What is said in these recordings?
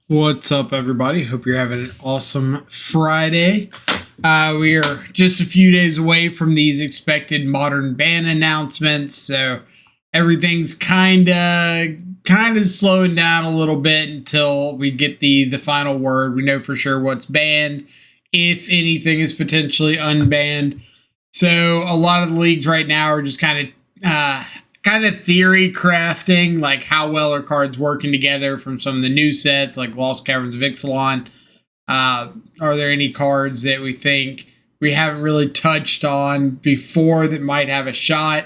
What's up, everybody? Hope you're having an awesome Friday. We are just a few days away from these expected modern ban announcements, so everything's kind of slowing down a little bit until we get the final word. We know for sure what's banned, if anything is potentially unbanned. So a lot of the leagues right now are just kind of theory crafting, like how well are cards working together from some of the new sets, like Lost Caverns of Ixalan. Are there any cards that we think we haven't really touched on before that might have a shot?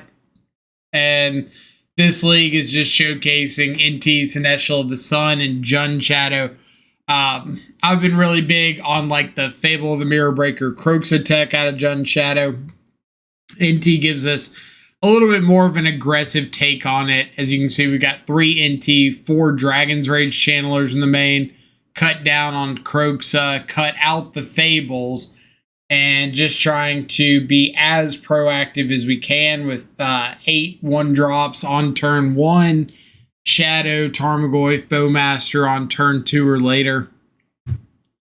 And this league is just showcasing INTI, Seneschal of the Sun, and Jund Shadow. I've been really big on like the Fable of the Mirror Breaker Croxa tech out of Jund Shadow. INTI gives us a little bit more of an aggressive take on it. As you can see, we got 3 INTI, 4 Dragon's Rage Channelers in the main, cut down on Croxa, cut out the Fables, and just trying to be as proactive as we can with 8 1-drops on turn 1, Shadow, Tarmogoyf, Bowmaster on turn 2 or later.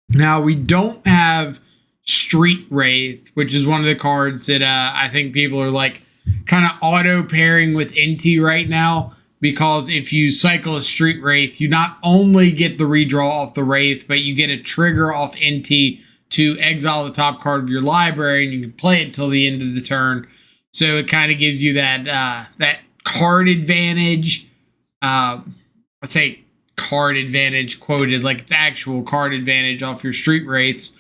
Now, we don't have Street Wraith, which is one of the cards that I think people are like kind of auto pairing with INTI right now, because if you cycle a Street Wraith, you not only get the redraw off the Wraith, but you get a trigger off INTI to exile the top card of your library, and you can play it till the end of the turn. So it kind of gives you that card advantage. Let's say card advantage quoted like it's actual card advantage off your Street Wraiths.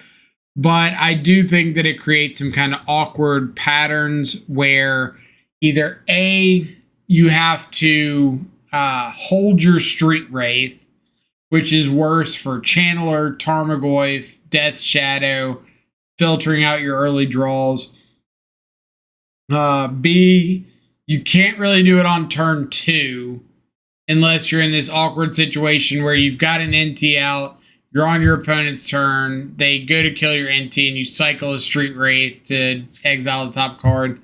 But I do think that it creates some kind of awkward patterns where either A, you have to hold your Street Wraith, which is worse for Channeler, Tarmogoyf, Death Shadow, filtering out your early draws. B, you can't really do it on turn 2 unless you're in this awkward situation where you've got an INTI out, you're on your opponent's turn, they go to kill your INTI, and you cycle a Street Wraith to exile the top card.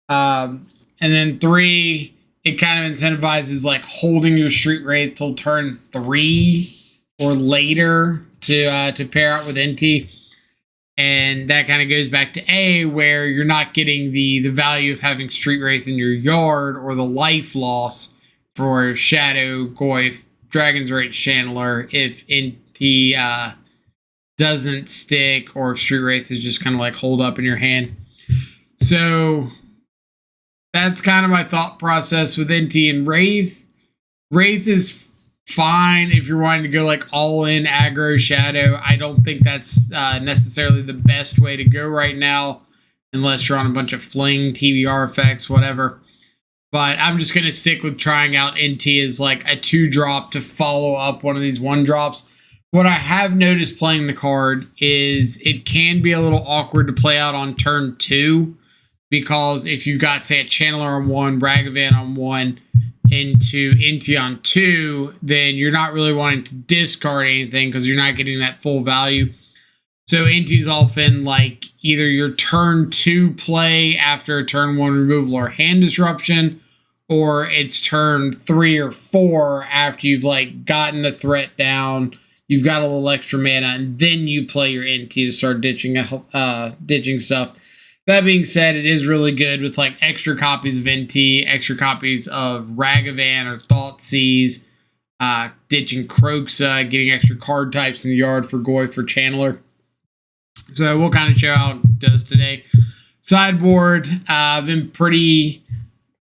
And then 3, it kind of incentivizes like holding your Street Wraith till turn 3 or later to pair out with INTI. And that kind of goes back to A, where you're not getting the value of having Street Wraith in your yard, or the life loss for Shadow, Goyf, Dragon's Rage Channeler if INTI doesn't stick, or if Street Wraith is just kind of like hold up in your hand. So that's kind of my thought process with INTI and Wraith. Wraith is fine if you're wanting to go like all in aggro Shadow. I don't think that's necessarily the best way to go right now, unless you're on a bunch of fling, TBR effects, whatever. But I'm just going to stick with trying out INTI as like a 2-drop to follow up one of these 1-drops. What I have noticed playing the card is it can be a little awkward to play out on turn 2, because if you've got, say, a Channeler on 1, Ragavan on 1, into INTI on 2, then you're not really wanting to discard anything because you're not getting that full value. So INTI's often like either your turn 2 play after a turn 1 removal or hand disruption, or it's turn 3 or 4 after you've like gotten a threat down, you've got a little extra mana, and then you play your INTI to start ditching stuff. That being said, it is really good with like extra copies of INTI, extra copies of Ragavan or Thoughtseize, ditching Croxa, getting extra card types in the yard for Goy for Channeler. So we'll kind of show how it does today. Sideboard, I've been pretty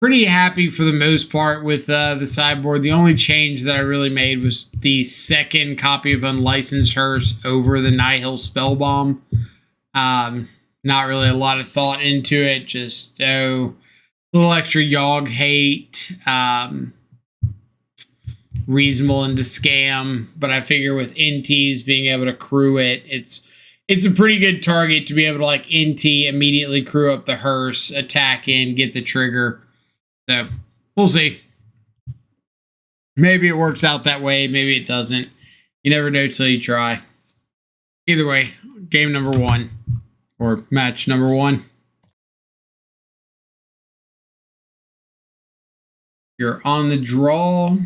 happy for the most part with the sideboard. The only change that I really made was the second copy of Unlicensed Hearse over the Nihil Spellbomb. Not really a lot of thought into it, just a little extra Yogg hate, reasonable into scam, but I figure with INTIs being able to crew it, it's a pretty good target to be able to like INTI, immediately crew up the hearse, attack in, get the trigger. So we'll see. Maybe it works out that way, maybe it doesn't. You never know till you try. Either way, game number 1. Or match number 1. You're on the draw.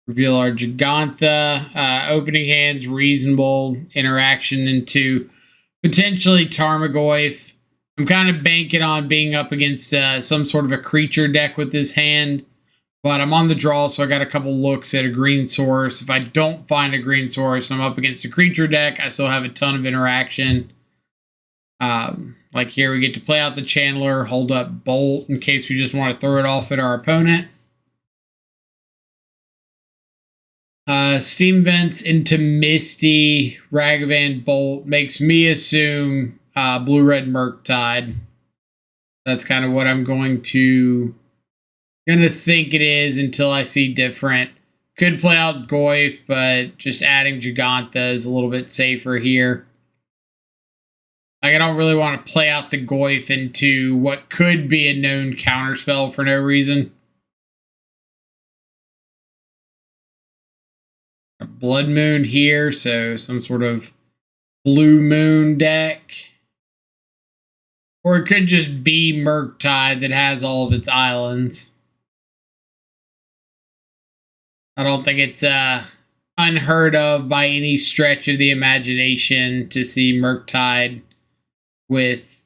Reveal our Gigantha. Opening hands, reasonable. Interaction into potentially Tarmogoyf. I'm kind of banking on being up against some sort of a creature deck with this hand. But I'm on the draw, so I got a couple looks at a green source. If I don't find a green source, I'm up against a creature deck. I still have a ton of interaction. Like here, we get to play out the Channeler, hold up Bolt in case we just want to throw it off at our opponent. Steam Vents into Misty, Ragavan Bolt makes me assume Blue-Red mURktide. That's kind of what I'm going to think it is until I see different. Could play out Goyf, but just adding Gigantha is a little bit safer here. Like, I don't really want to play out the Goyf into what could be a known counterspell for no reason. A Blood Moon here, so some sort of Blue Moon deck. Or it could just be mURktide that has all of its islands. I don't think it's unheard of by any stretch of the imagination to see mURktide with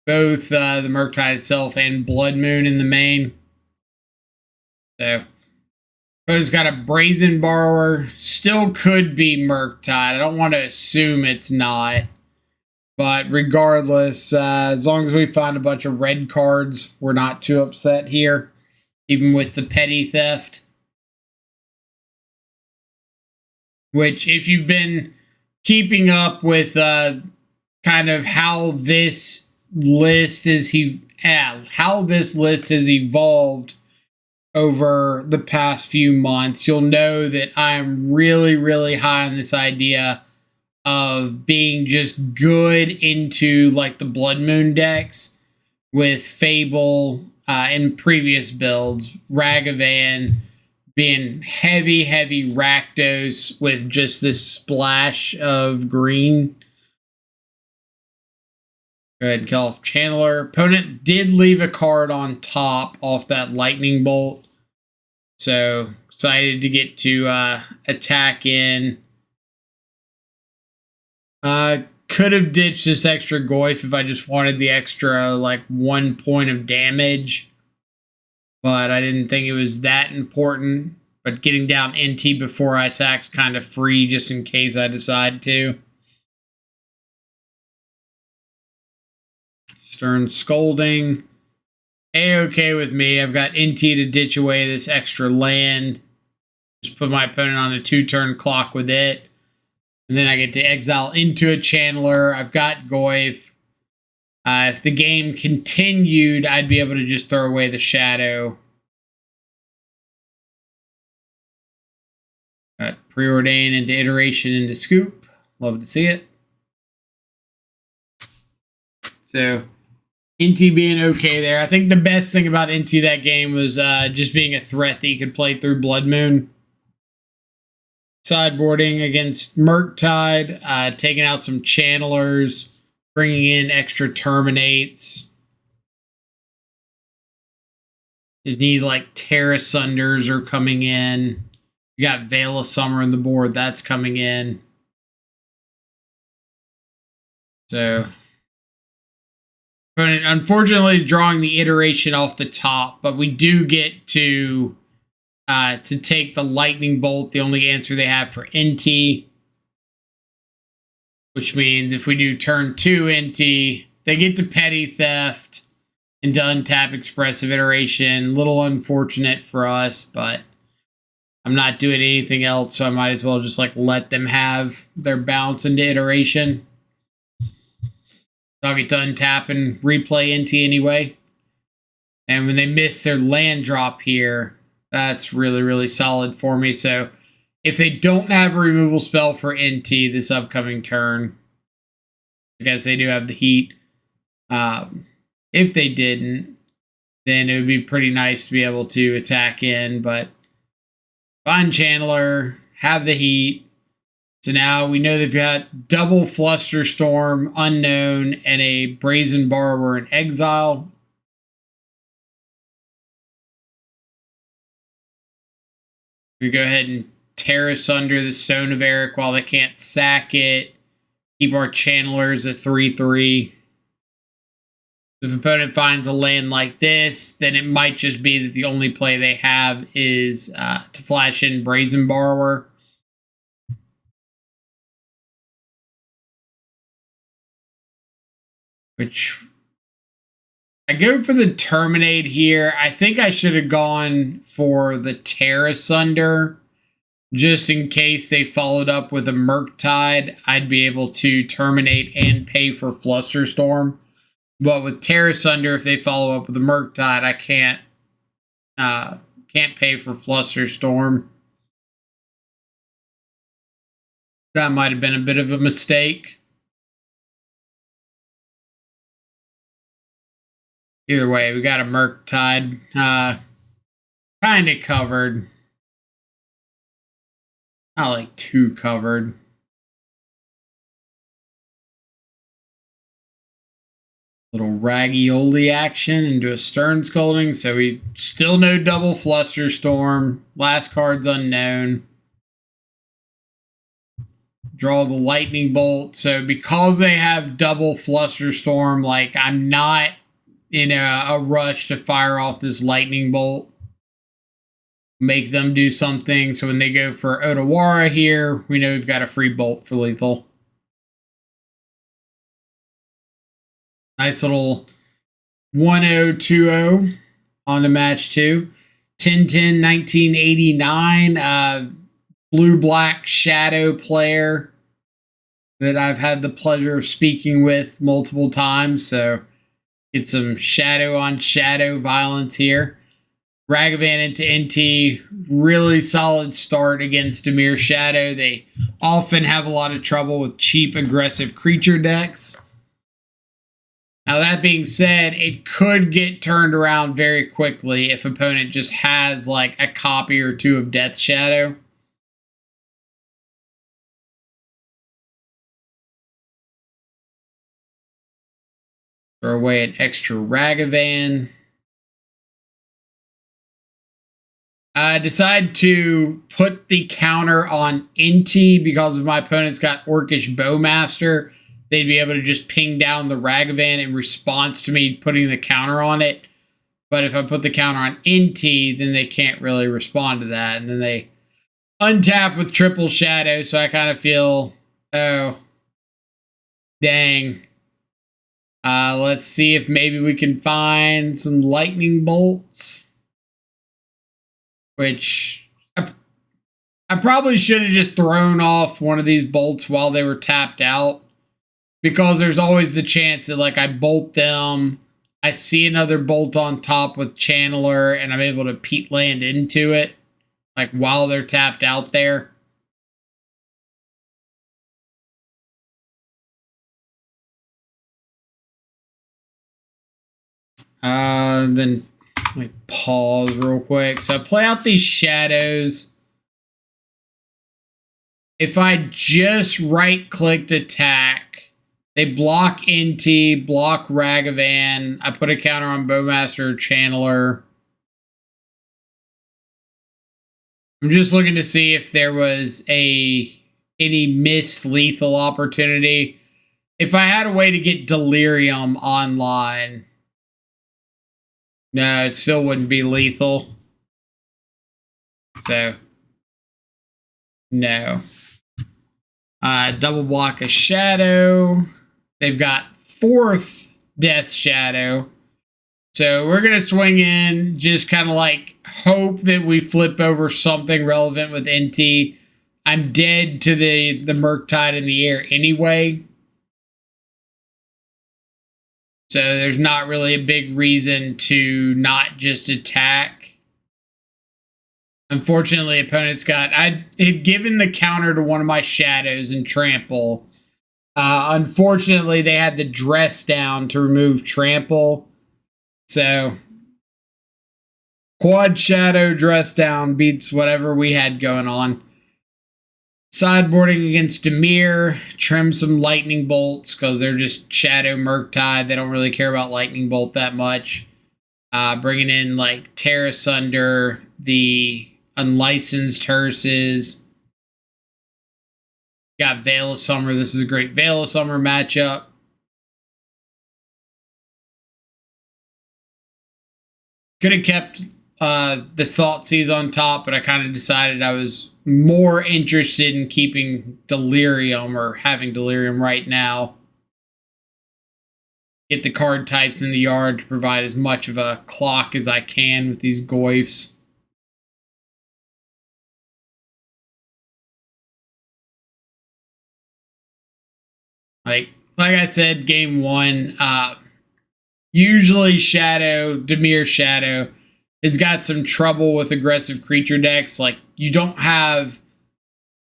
both the mURktide itself and Blood Moon in the main. So, it's got a Brazen Borrower. Still could be mURktide. I don't want to assume it's not. But regardless, as long as we find a bunch of red cards, we're not too upset here, even with the petty theft. Which, if you've been keeping up with kind of how this list has evolved over the past few months, you'll know that I'm really, really high on this idea of being just good into like the Blood Moon decks with Fable in previous builds, Ragavan being heavy Rakdos with just this splash of green. Go ahead and kill off Channeler. Opponent did leave a card on top off that Lightning Bolt. So excited to get to attack in. Could have ditched this extra Goyf if I just wanted the extra like 1 point of damage. But I didn't think it was that important. But getting down INTI before I attack is kind of free just in case I decide to. Stern Scolding. A-okay with me. I've got INTI to ditch away this extra land. Just put my opponent on a 2-turn clock with it. And then I get to exile into a Channeler. I've got Goyf. If the game continued, I'd be able to just throw away the Shadow. Got Preordain into Iteration into Scoop. Love to see it. So, INTI being okay there. I think the best thing about INTI that game was just being a threat that you could play through Blood Moon. Sideboarding against mURktide, taking out some Channelers, bringing in extra Terminates. You need like Terra Sunders are coming in. You got Veil of Summer on the board, that's coming in. So, unfortunately, drawing the Iteration off the top, but we do get to take the Lightning Bolt, the only answer they have for INTI. Which means if we do turn 2 INTI, they get to Petty Theft and to untap Expressive Iteration. Little unfortunate for us, but I'm not doing anything else, so I might as well just like let them have their bounce into Iteration. So I'll get to untap and replay INTI anyway. And when they miss their land drop here, that's really, really solid for me. So if they don't have a removal spell for INTI this upcoming turn, I guess they do have the heat. If they didn't, then it would be pretty nice to be able to attack in. But find Channeler, have the heat. So now we know they've got double Flusterstorm, Unknown, and a Brazen Borrower in exile. We go ahead and tear asunder the Stone of Eric while they can't sack it. Keep our channelers at 3/3. If opponent finds a land like this, then it might just be that the only play they have is to flash in Brazen Borrower. Which I go for the Terminate here. I think I should have gone for the Tear Asunder. Just in case they followed up with a mURktide, I'd be able to terminate and pay for Flusterstorm. But with Tear Asunder, if they follow up with a mURktide, I can't pay for Flusterstorm. That might have been a bit of a mistake. Either way, we got a mURktide. Kind of covered. Not like too covered. Little Raggy-Oldie action into a Stern Scolding. So we still no double Flusterstorm. Last card's unknown. Draw the Lightning Bolt. So because they have double Flusterstorm, like I'm not in a rush to fire off this Lightning Bolt. Make them do something. So when they go for Otawara here, we know we've got a free bolt for lethal. Nice little 1-0-2-0 on the match 2. 10-10, 1989. Blue-black shadow player that I've had the pleasure of speaking with multiple times. So get some shadow on shadow violence here. Ragavan into INTI, really solid start against Dimir Shadow. They often have a lot of trouble with cheap, aggressive creature decks. Now, that being said, it could get turned around very quickly if opponent just has like a copy or two of Death Shadow. Throw away an extra Ragavan. I decide to put the counter on INTI because if my opponent's got Orcish Bowmaster, they'd be able to just ping down the Ragavan in response to me putting the counter on it. But if I put the counter on INTI, then they can't really respond to that. And then they untap with triple shadow. So I kind of feel, oh, dang. Let's see if maybe we can find some lightning bolts. Which I probably should have just thrown off one of these bolts while they were tapped out. Because there's always the chance that like I bolt them, I see another bolt on top with Channeler, and I'm able to Pete land into it. Like while they're tapped out there. Then let me pause real quick. So I play out these shadows. If I just right-clicked attack, they block INTI, block Ragavan. I put a counter on Bowmaster or Channeler. I'm just looking to see if there was any missed lethal opportunity. If I had a way to get Delirium online, no, it still wouldn't be lethal. So, no. Double block a Shadow. They've got 4th Death Shadow. So we're going to swing in, just kind of like hope that we flip over something relevant with INTI. I'm dead to the mURktide in the air anyway. So there's not really a big reason to not just attack. Unfortunately, opponent's got... I had given the counter to one of my shadows in Trample. Unfortunately, they had the dress down to remove Trample. So, quad shadow dress down beats whatever we had going on. Sideboarding against Dimir. Trim some lightning bolts because they're just shadow mURktide. They don't really care about lightning bolt that much. Bringing in like Tear Asunder, the unlicensed hearses. Got Veil of Summer. This is a great Veil of Summer matchup. Could have kept the Thoughtseize on top, but I kind of decided I was more interested in keeping Delirium or having Delirium right now. Get the card types in the yard to provide as much of a clock as I can with these Goyfs. Like I said, game one, usually Dimir Shadow has got some trouble with aggressive creature decks. Like, you don't have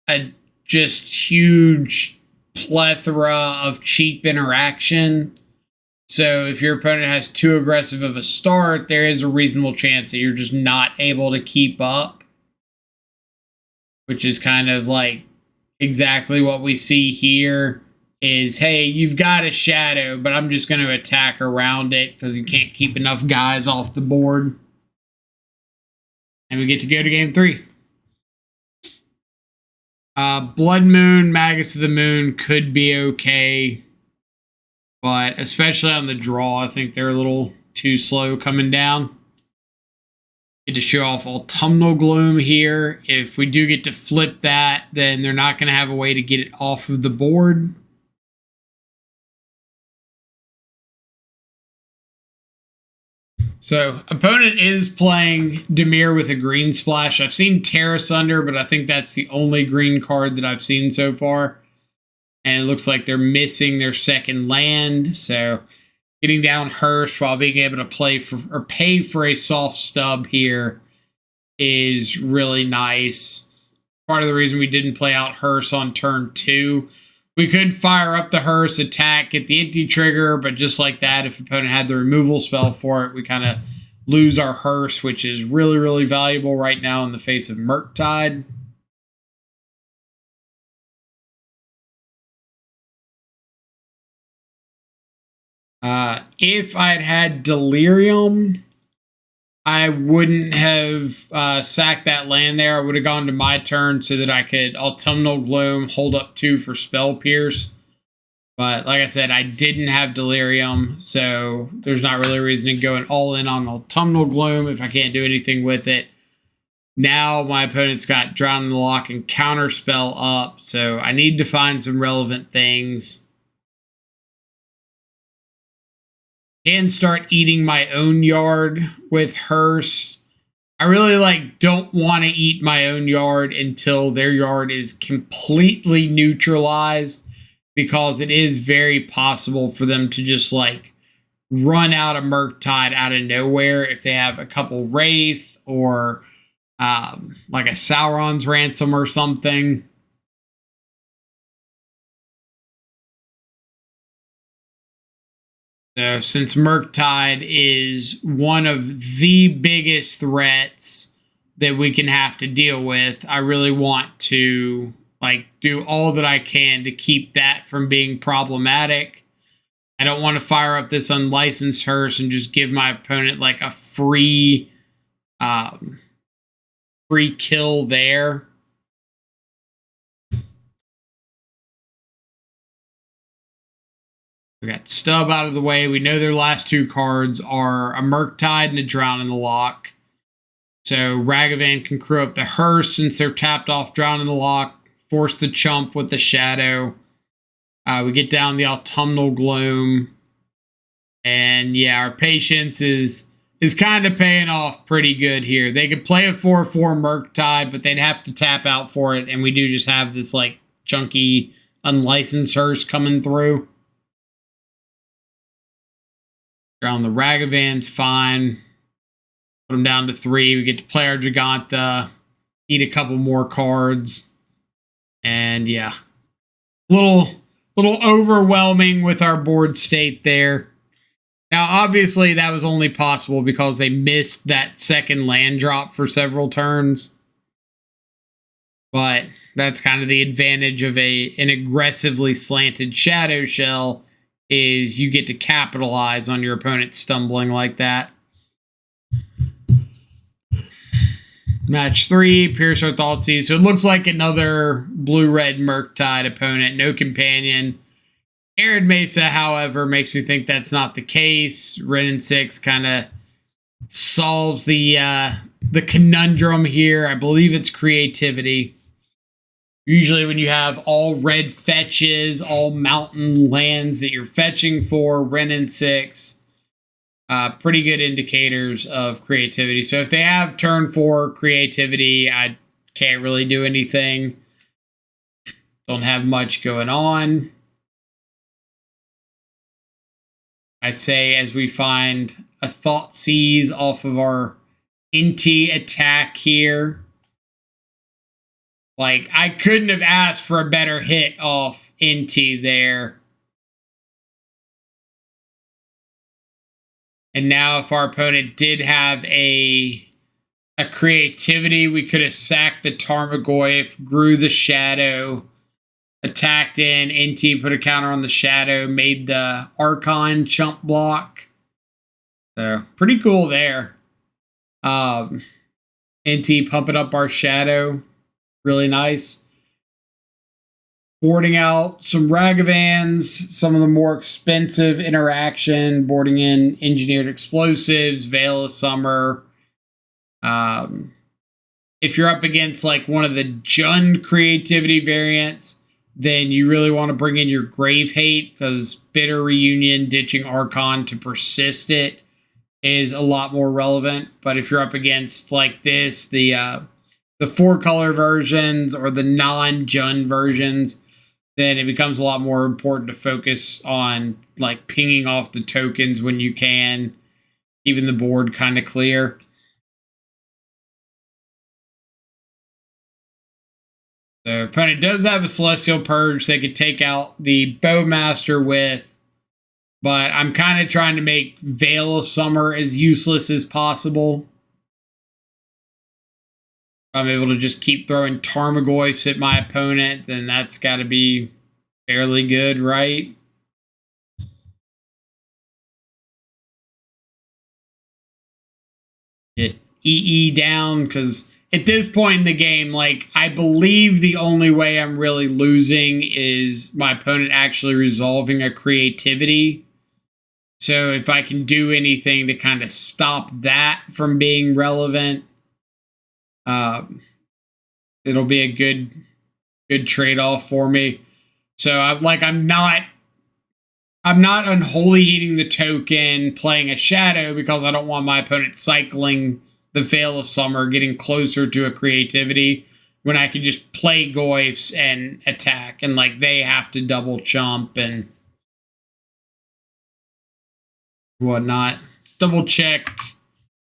a just huge plethora of cheap interaction. So if your opponent has too aggressive of a start, there is a reasonable chance that you're just not able to keep up. Which is kind of like exactly what we see here. Is, hey, you've got a Shadow, but I'm just going to attack around it because you can't keep enough guys off the board. And we get to go to game 3. Blood Moon, Magus of the Moon could be okay. But especially on the draw, I think they're a little too slow coming down. Get to show off Autumnal Gloom here. If we do get to flip that, then they're not going to have a way to get it off of the board. So, opponent is playing Dimir with a green splash. I've seen Terra Sunder, but I think that's the only green card that I've seen so far. And it looks like they're missing their second land. So, getting down Hearse while being able to play for or pay for a soft stub here is really nice. Part of the reason we didn't play out Hearse on turn 2. We could fire up the Hearse, attack, get the INTI trigger, but just like that, if the opponent had the removal spell for it, we kind of lose our Hearse, which is really, really valuable right now in the face of mURktide. If I had had Delirium, I wouldn't have sacked that land there. I would have gone to my turn so that I could Autumnal Gloom, hold up 2 for Spell Pierce. But like I said, I didn't have Delirium, so there's not really a reason to go all in on Autumnal Gloom if I can't do anything with it. Now my opponent's got Drown in the Lock and Counterspell up, so I need to find some relevant things. And start eating my own yard with Hearse. I really don't want to eat my own yard until their yard is completely neutralized, because it is very possible for them to just run out of mURktide out of nowhere if they have a couple Wraith or like a Sauron's Ransom or something. So since mURktide is one of the biggest threats that we can have to deal with, I really want to do all that I can to keep that from being problematic. I don't want to fire up this unlicensed Hearse and just give my opponent a free kill there. We got Stub out of the way. We know their last 2 cards are a mURktide and a Drown in the Lock. So Ragavan can crew up the Hearse since they're tapped off Drown in the Lock. Force the Chump with the Shadow. We get down the Autumnal Gloom. And yeah, our patience is kind of paying off pretty good here. They could play a 4/4 mURktide, but they'd have to tap out for it. And we do just have this chunky unlicensed Hearse coming through. On the Ragavan's fine. Put them down to 3. We get to play our Giganta. Eat a couple more cards. And yeah. Little overwhelming with our board state there. Now, obviously, that was only possible because they missed that second land drop for several turns. But that's kind of the advantage of an aggressively slanted Shadow Shell, is you get to capitalize on your opponent stumbling like that. Match 3, Pierce Our Thoughtseize. So it looks like another blue-red mURktide opponent. No companion. Arid Mesa, however, makes me think that's not the case. Wrenn 6 kind of solves the conundrum here. I believe it's creativity. Usually when you have all red fetches, all mountain lands that you're fetching for, Wrenn 6, pretty good indicators of creativity. So if they have turn 4 creativity, I can't really do anything. Don't have much going on. I say as we find a Thoughtseize off of our INTI attack here. Like, I couldn't have asked for a better hit off INTI there. And now if our opponent did have a creativity, we could have sacked the Tarmogoyf, grew the Shadow, attacked in, INTI put a counter on the Shadow, made the Archon chump block. So, pretty cool there. INTI pumping up our Shadow. Really nice. Boarding out some Ragavans, some of the more expensive interaction, boarding in Engineered Explosives, Veil of Summer. If you're up against like one of the Jund creativity variants, then you really want to bring in your Grave Hate, because Bitter Reunion, ditching Archon to persist it is a lot more relevant. But if you're up against like this, the 4-color versions or the non-Jund versions, then it becomes a lot more important to focus on like pinging off the tokens when you can, keeping the board kind of clear. The opponent does have a Celestial Purge they could take out the Bowmaster with, but I'm kind of trying to make Veil of Summer as useless as possible. If I'm able to just keep throwing Tarmogoyfs at my opponent, then that's got to be fairly good, right? Get EE down, because at this point in the game, like, I believe the only way I'm really losing is my opponent actually resolving a creativity. So if I can do anything to kind of stop that from being relevant, it'll be a good trade-off for me. So I'm not unholy heating the token, playing a Shadow, because I don't want my opponent cycling the Veil of Summer, getting closer to a creativity, when I can just play Goyfs and attack, and like they have to double chump and whatnot. Let's double check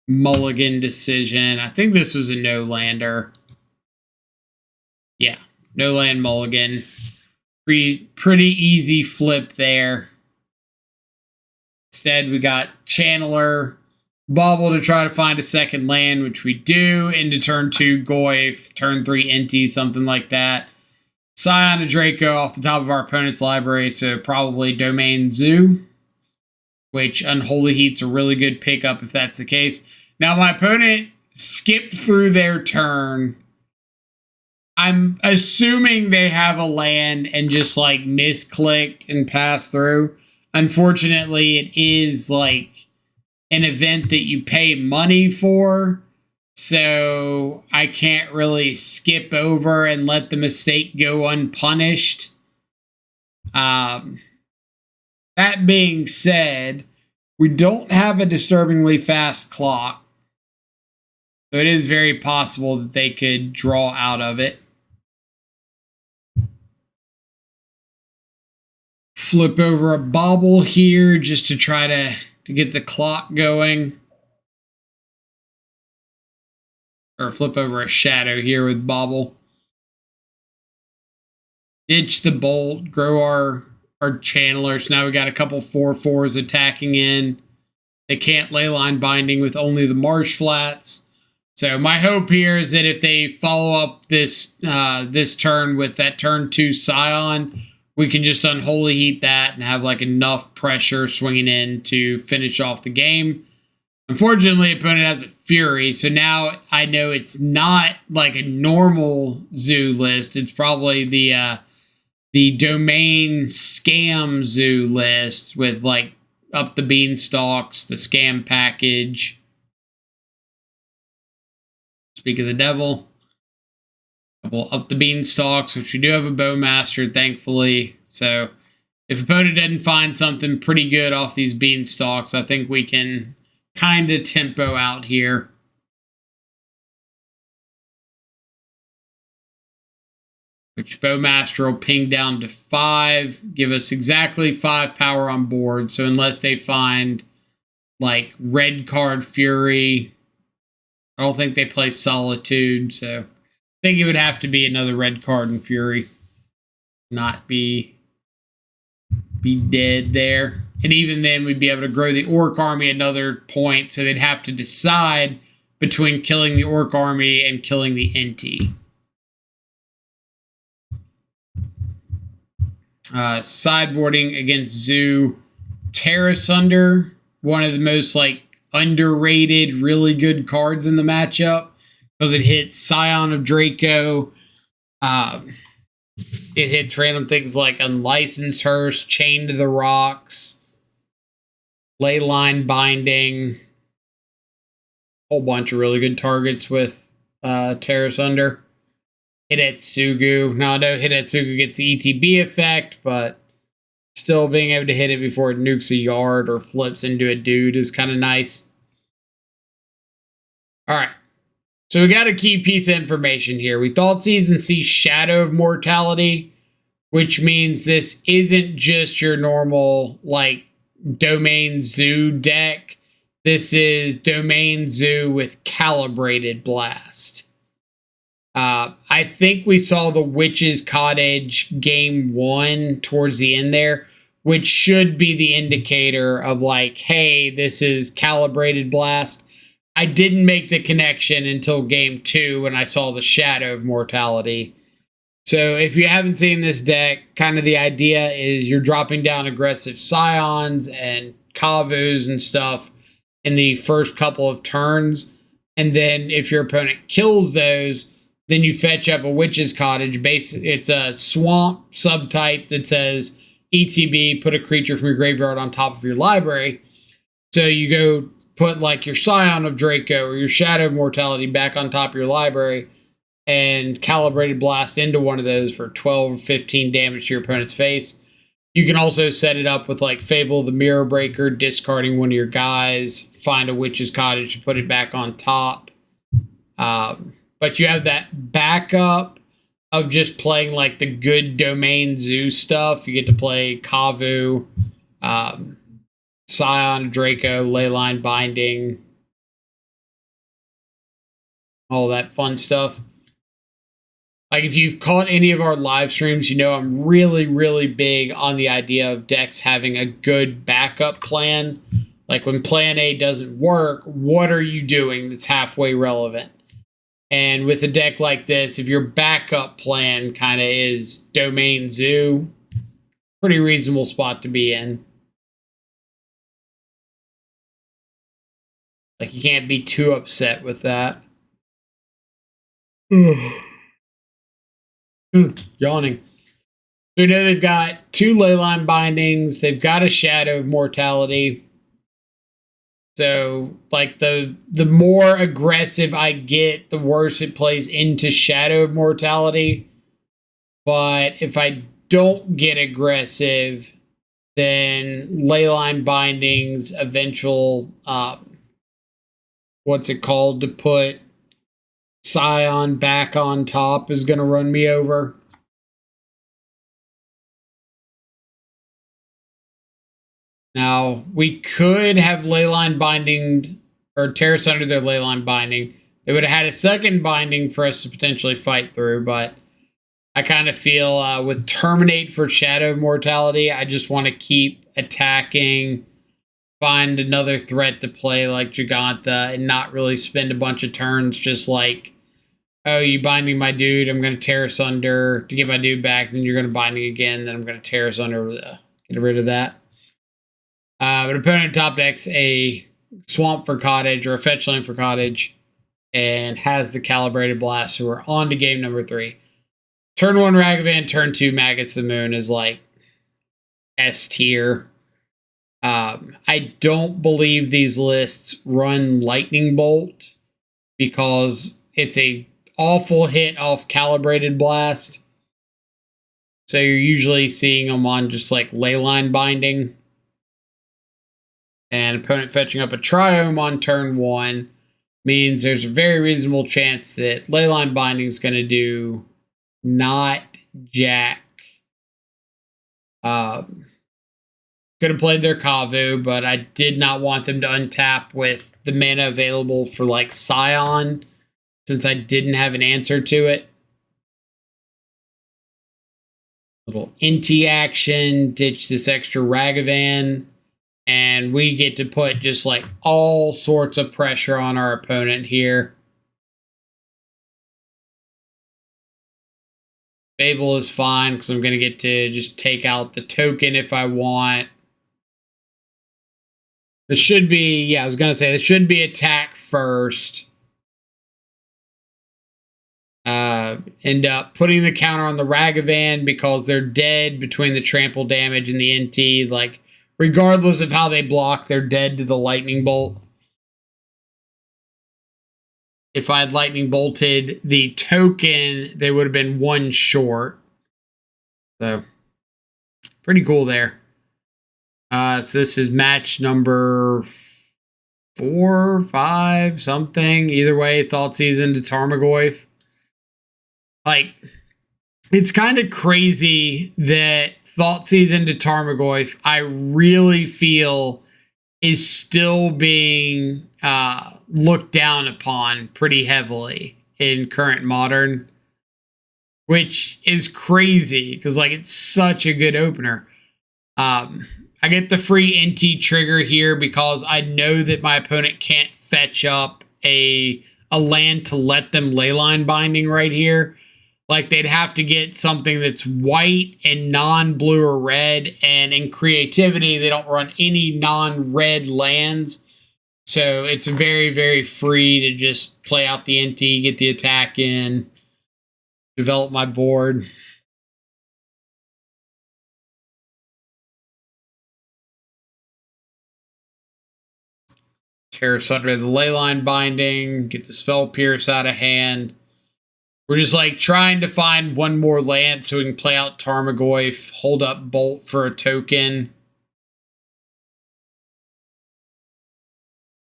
mulligan decision. I think this was a no-lander. Yeah, no-land mulligan. Pretty easy flip there. Instead, we got Channeler, Bubble to try to find a second land, which we do. Into turn 2, Goyf. Turn 3, INTI, something like that. Scion of Draco off the top of our opponent's library, so probably Domain Zoo, which Unholy Heat's a really good pickup if that's the case. Now, my opponent skipped through their turn. I'm assuming they have a land and just like misclicked and passed through. Unfortunately, it is like an event that you pay money for, so I can't really skip over and let the mistake go unpunished. That being said, we don't have a disturbingly fast clock, so it is very possible that they could draw out of it. Flip over a Bobble here just to try to get the clock going. Or flip over a Shadow here with Bobble. Ditch the Bolt, grow our Channeler. So now we got a couple 4/4s attacking in. They can't Leyline Binding with only the Marsh Flats. So my hope here is that if they follow up this turn with that turn 2 Scion, we can just Unholy Heat that and have like enough pressure swinging in to finish off the game. Unfortunately, opponent has a Fury, so now I know it's not like a normal zoo list. It's probably the domain scam zoo list with like up the beanstalks, the scam package. Speak of the devil. Couple up the beanstalks, which we do have a bowmaster, thankfully. So if opponent doesn't find something pretty good off these beanstalks, I think we can kind of tempo out here. Which bowmaster will ping down to 5, give us exactly 5 power on board. So unless they find like red card Fury, I don't think they play Solitude. So I think it would have to be another red card in Fury, not be dead there. And even then, we'd be able to grow the Orc army another point, so they'd have to decide between killing the Orc army and killing the INTI. Sideboarding against Zoo. Tear Asunder, one of the most like underrated, really good cards in the matchup, because it hits Scion of Draco. It hits random things like Unlicensed Hearse, Chain to the Rocks, Leyline Binding. Whole bunch of really good targets with Tear Asunder. Hidetsugu. Now I know Hidetsugu gets the ETB effect, but still being able to hit it before it nukes a yard or flips into a dude is kind of nice. Alright. So we got a key piece of information here. We thought Season C Shadow of Mortality, which means this isn't just your normal, like, Domain Zoo deck. This is Domain Zoo with Calibrated Blast. I think we saw the Witch's Cottage game 1 towards the end there, which should be the indicator of like, hey, this is Calibrated Blast. I didn't make the connection until game 2 when I saw the Shadow of Mortality. So if you haven't seen this deck, kind of the idea is you're dropping down aggressive Scions and Kavus and stuff in the first couple of turns. And then if your opponent kills those, then you fetch up a Witch's Cottage. It's a swamp subtype that says ETB, put a creature from your graveyard on top of your library. So you go put like your Scion of Draco or your Shadow of Mortality back on top of your library and Calibrated Blast into one of those for 12 or 15 damage to your opponent's face. You can also set it up with like Fable of the Mirror Breaker, discarding one of your guys, find a Witch's Cottage to put it back on top. But you have that backup of just playing like the good Domain Zoo stuff. You get to play Kavu, Scion, Draco, Leyline Binding, all that fun stuff. Like if you've caught any of our live streams, you know I'm really, really big on the idea of decks having a good backup plan. Like when plan A doesn't work, what are you doing that's halfway relevant? And with a deck like this, if your backup plan kind of is Domain Zoo, pretty reasonable spot to be in. Like you can't be too upset with that. Yawning. So we know they've got 2 Leyline Bindings. They've got a Shadow of Mortality. So, like, the more aggressive I get, the worse it plays into Shadow of Mortality. But if I don't get aggressive, then Leyline Bindings, eventual, what's it called, to put Scion back on top is going to run me over. Now, we could have Leyline Binding, or Tear Asunder their Leyline Binding. They would have had a second binding for us to potentially fight through, but I kind of feel with Terminate for Shadow of Mortality, I just want to keep attacking, find another threat to play like Giganta, and not really spend a bunch of turns just like, oh, you binding my dude, I'm going to Tear Asunder to get my dude back, then you're going to binding again, then I'm going to Tear Asunder, get rid of that. But opponent top decks a swamp for cottage or a fetch land for cottage and has the Calibrated Blast. So we're on to game number 3. Turn 1 Ragavan, turn 2 Maggots of the Moon is like S tier. I don't believe these lists run Lightning Bolt because it's a awful hit off Calibrated Blast. So you're usually seeing them on just like Leyline Binding. And opponent fetching up a Triome on turn 1 means there's a very reasonable chance that Leyline Binding is going to do not jack. Could have played their Kavu, but I did not want them to untap with the mana available for like Scion, since I didn't have an answer to it. Little INTI action, ditch this extra Ragavan, and we get to put just like all sorts of pressure on our opponent here. Fable is fine because I'm going to get to just take out the token if I want. This should be, yeah, I was going to say, this should be attack first. End up putting the counter on the Ragavan because they're dead between the trample damage and the INTI. Like, regardless of how they block, they're dead to the Lightning Bolt. If I had Lightning Bolted the token, they would have been 1 short. So, pretty cool there. So this is match number 4, 5, something. Either way, Thoughtseize into Tarmogoyf. Like, it's kind of crazy that Thoughtseize into Tarmogoyf, I really feel, is still being looked down upon pretty heavily in current Modern, which is crazy because, like, it's such a good opener. I get the free INTI trigger here because I know that my opponent can't fetch up a land to let them Leyline Binding right here. Like, they'd have to get something that's white and non-blue or red, and in creativity, they don't run any non-red lands. So it's very, very free to just play out the INTI, get the attack in, develop my board. Terror Sunder, the Leyline Binding, get the Spell Pierce out of hand. We're just like trying to find one more land so we can play out Tarmogoyf, hold up Bolt for a token.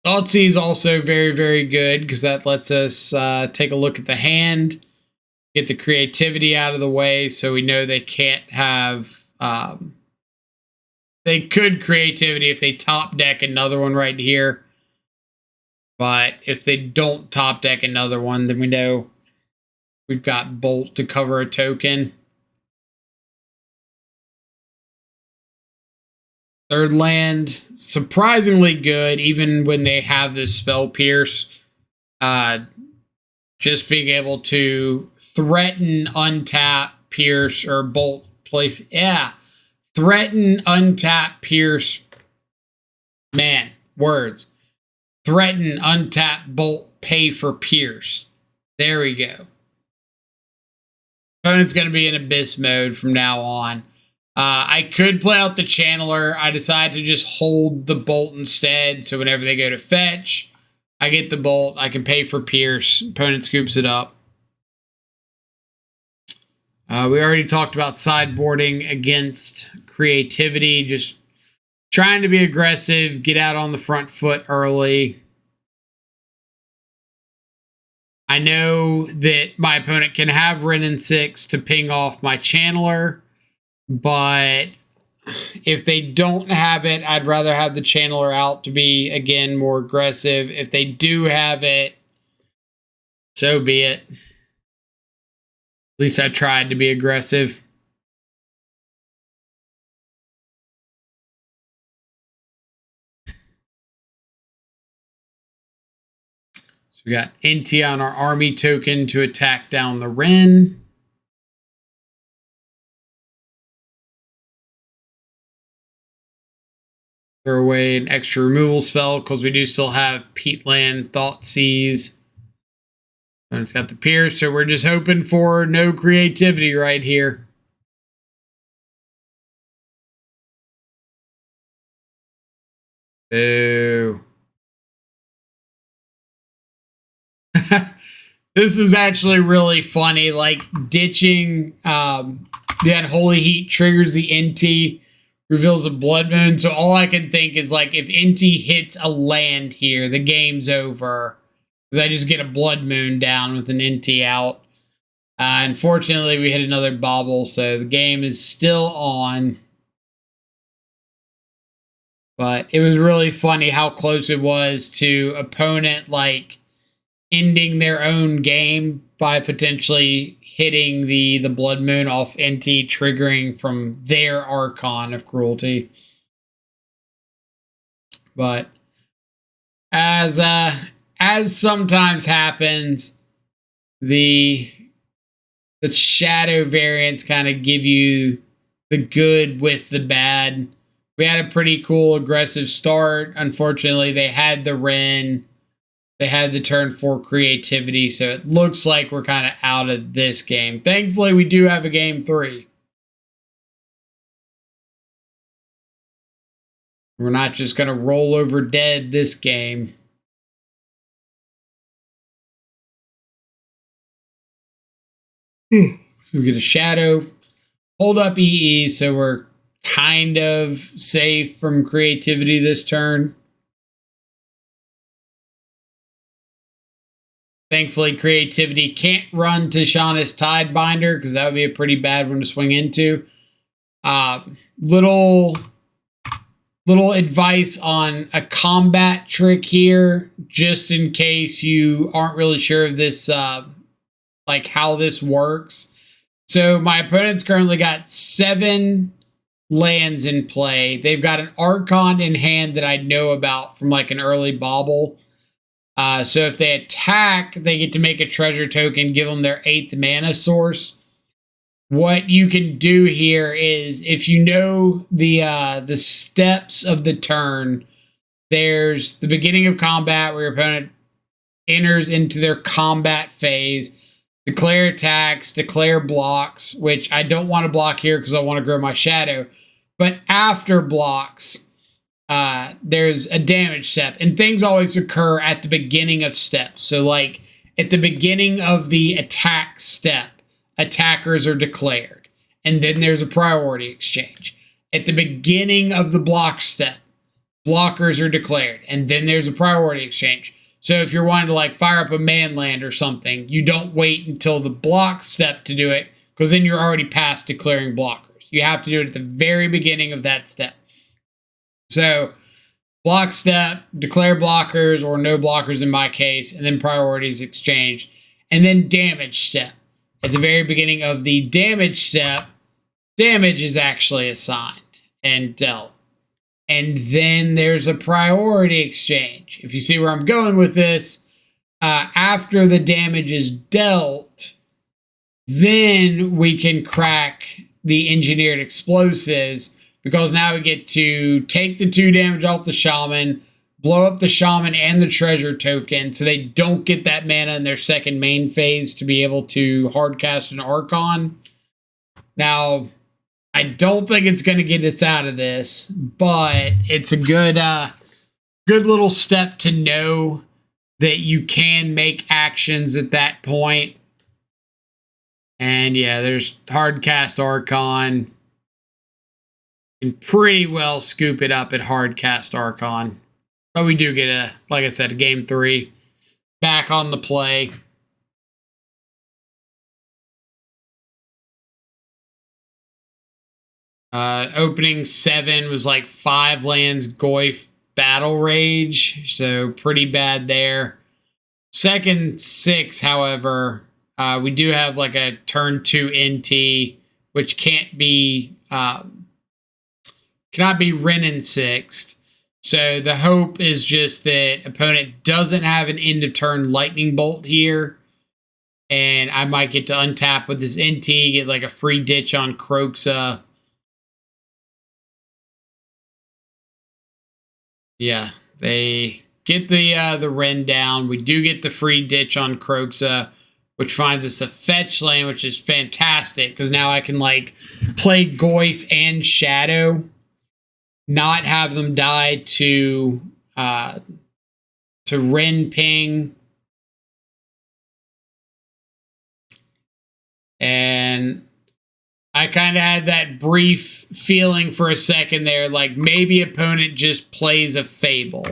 Thoughtseize is also very, very good because that lets us take a look at the hand, get the creativity out of the way so we know they can't have... they could creativity if they top deck another one right here. But if they don't top deck another one, then we know we've got Bolt to cover a token. Third land, surprisingly good, even when they have this Spell Pierce. Just being able to threaten, untap, pierce, or Bolt play. Yeah. Threaten, untap, pierce. Man, words. Threaten, untap, Bolt, pay for pierce. There we go. Opponent's going to be in Abyss mode from now on. I could play out the Channeler. I decided to just hold the Bolt instead. So whenever they go to fetch, I get the Bolt. I can pay for pierce. Opponent scoops it up. We already talked about sideboarding against creativity. Just trying to be aggressive, get out on the front foot early. I know that my opponent can have Wrenn 6 to ping off my Channeler, but if they don't have it, I'd rather have the Channeler out to be, again, more aggressive. If they do have it, so be it. At least I tried to be aggressive. So we got INTI on our army token to attack down the Wrenn. Throw away an extra removal spell because we do still have Peatland, Thoughtseize. And it's got the Pierce, so we're just hoping for no creativity right here. Boo. This is actually really funny. Like, ditching the Unholy Heat triggers the INTI, reveals a Blood Moon. So all I can think is, like, if INTI hits a land here, the game's over. Because I just get a Blood Moon down with an INTI out. Unfortunately, we hit another bobble, so the game is still on. But it was really funny how close it was to opponent, like, ending their own game by potentially hitting the Blood Moon off INTI, triggering from their Archon of Cruelty. But as sometimes happens, the shadow variants kind of give you the good with the bad. We had a pretty cool aggressive start. Unfortunately, they had the Ren. They had the turn 4 creativity, so it looks like we're kind of out of this game. Thankfully, we do have a game 3. We're not just going to roll over dead this game. So we get a shadow. Hold up EE, so we're kind of safe from creativity this turn. Thankfully, creativity can't run to Shauna's Tidebinder because that would be a pretty bad one to swing into. Little advice on a combat trick here, just in case you aren't really sure of this, like how this works. So my opponent's currently got 7 lands in play. They've got an Archon in hand that I know about from like an early bobble. So if they attack, they get to make a treasure token, give them their 8th mana source. What you can do here is, if you know the steps of the turn, there's the beginning of combat where your opponent enters into their combat phase, declare attacks, declare blocks, which I don't want to block here because I want to grow my shadow. But after blocks, there's a damage step, and things always occur at the beginning of steps. So like at the beginning of the attack step, attackers are declared, and then there's a priority exchange. At the beginning of the block step, blockers are declared, and then there's a priority exchange. So if you're wanting to like fire up a manland or something, you don't wait until the block step to do it, because then you're already past declaring blockers. You have to do it at the very beginning of that step. So block step, declare blockers or no blockers in my case, and then priorities exchanged. And then damage step. At the very beginning of the damage step, damage is actually assigned and dealt. And then there's a priority exchange. If you see where I'm going with this, after the damage is dealt, then we can crack the engineered explosives, because now we get to take the 2 damage off the shaman, blow up the shaman and the treasure token, so they don't get that mana in their second main phase to be able to hardcast an Archon. Now, I don't think it's going to get us out of this, but it's a good little step to know that you can make actions at that point. And yeah, there's hardcast Archon. Can pretty well scoop it up at hardcast Archon. But we do get like I said, a game 3 back on the play. Opening 7 was like 5 lands Goyf Battle Rage, so pretty bad there. Second 6, however, we do have like a turn 2 INTI, which cannot be Ren in 6th. So the hope is just that opponent doesn't have an end of turn lightning bolt here, and I might get to untap with this INTI, get like a free ditch on Croxa. Yeah, they get the Ren down. We do get the free ditch on Kroxa, which finds us a fetch lane, which is fantastic because now I can like play Goyf and Shadow, not have them die to Ren ping. And I kind of had that brief feeling for a second there, like maybe opponent just plays a Fable.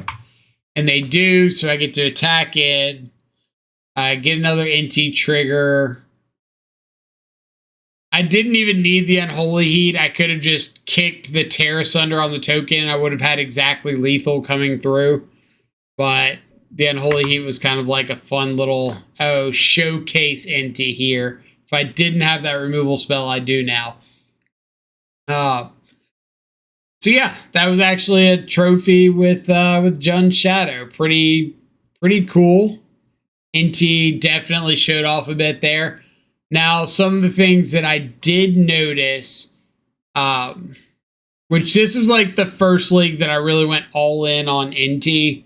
And they do, so I get to attack it. I get another INTI trigger. I didn't even need the Unholy Heat. I could have just kicked the Terra Sunder on the token and I would have had exactly lethal coming through. But the Unholy Heat was kind of like a fun little, showcase INTI here. If I didn't have that removal spell, I do now. So yeah, that was actually a trophy with Jund Shadow. Pretty cool. INTI definitely showed off a bit there. Now, some of the things that I did notice, which this was like the first league that I really went all in on INTI.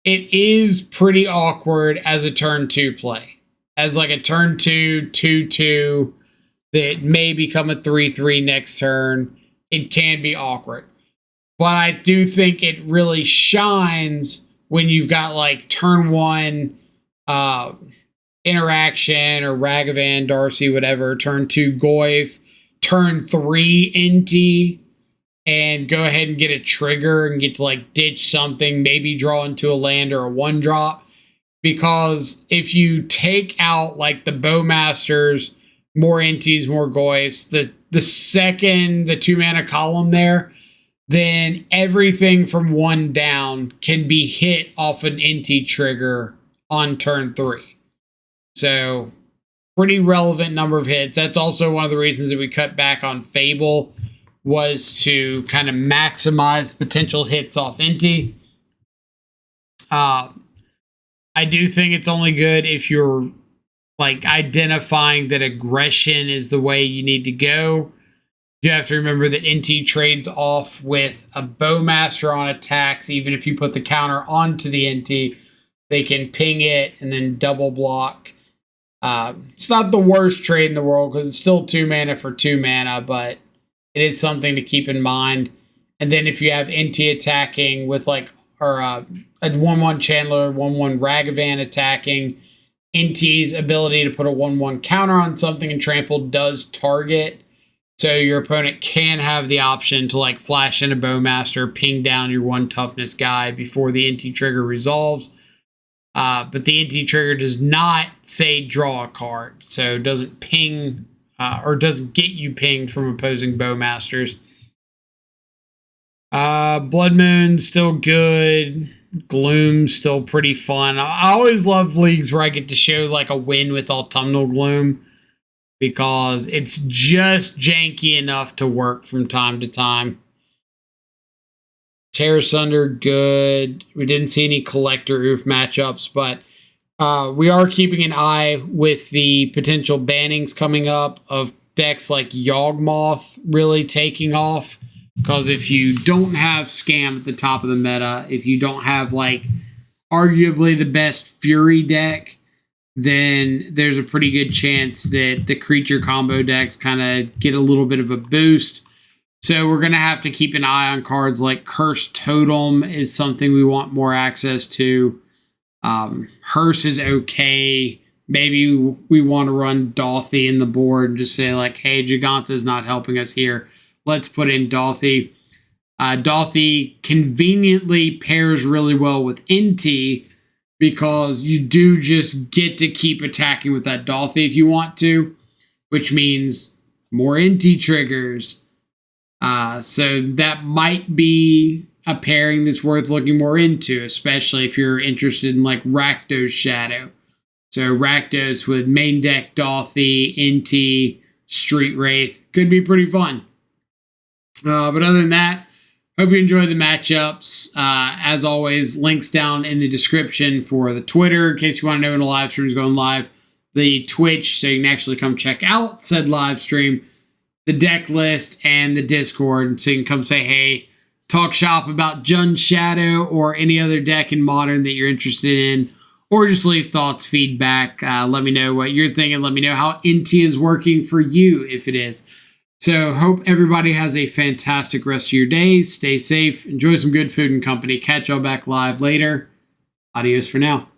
It is pretty awkward as a turn 2 play. As like a turn 2, 2/2 that may become a 3/3 next turn. It can be awkward. But I do think it really shines when you've got like turn 1 interaction or Ragavan, Darcy, whatever, turn 2 Goyf, turn 3 INTI, and go ahead and get a trigger and get to like ditch something, maybe draw into a land or a 1-drop. Because if you take out like the Bowmasters, more INTIs, more Goyfs, the second the 2-mana column there, then everything from 1 down can be hit off an INTI trigger on turn 3. So pretty relevant number of hits. That's also one of the reasons that we cut back on Fable, was to kind of maximize potential hits off INTI. I do think it's only good if you're like identifying that aggression is the way you need to go. You have to remember that INTI trades off with a Bowmaster on attacks. Even if you put the counter onto the INTI, they can ping it and then double block. It's not the worst trade in the world because it's still 2 mana for 2 mana, but it is something to keep in mind. And then if you have INTI attacking with like, or a 1/1 Chandler, 1/1 Ragavan attacking, INTI's ability to put a 1/1 counter on something and trample does target. So your opponent can have the option to like flash in a Bowmaster, ping down your 1 toughness guy before the INTI trigger resolves. But the INTI trigger does not say draw a card. So it doesn't ping or doesn't get you pinged from opposing Bowmasters. Blood Moon still good. Gloom still pretty fun. I always love leagues where I get to show like a win with Autumnal Gloom, because it's just janky enough to work from time to time. Terra Sunder, good. We didn't see any Collector Oof matchups, but we are keeping an eye with the potential bannings coming up of decks like Yawgmoth really taking off. Because if you don't have Scam at the top of the meta, if you don't have like arguably the best Fury deck, then there's a pretty good chance that the creature combo decks kind of get a little bit of a boost. So we're going to have to keep an eye on cards like Cursed Totem is something we want more access to. Hearse is okay. Maybe we want to run Dauthi in the board and just say like, hey, Gigantha's not helping us here. Let's put in Dauthi. Dauthi conveniently pairs really well with INTI, because you do just get to keep attacking with that Dauthi if you want to, which means more INTI triggers. So that might be a pairing that's worth looking more into, especially if you're interested in like Rakdos Shadow. So Rakdos with main deck Dauthi, INTI, Street Wraith could be pretty fun. But other than that, hope you enjoyed the matchups. As always, links down in the description for the Twitter, in case you want to know when a live stream is going live, the Twitch, so you can actually come check out said live stream, the deck list, and the Discord, so you can come say hey, talk shop about Jund Shadow or any other deck in Modern that you're interested in, or just leave thoughts, feedback. Let me know what you're thinking. Let me know how INTI is working for you, if it is. So hope everybody has a fantastic rest of your day. Stay safe. Enjoy some good food and company. Catch y'all back live later. Adios for now.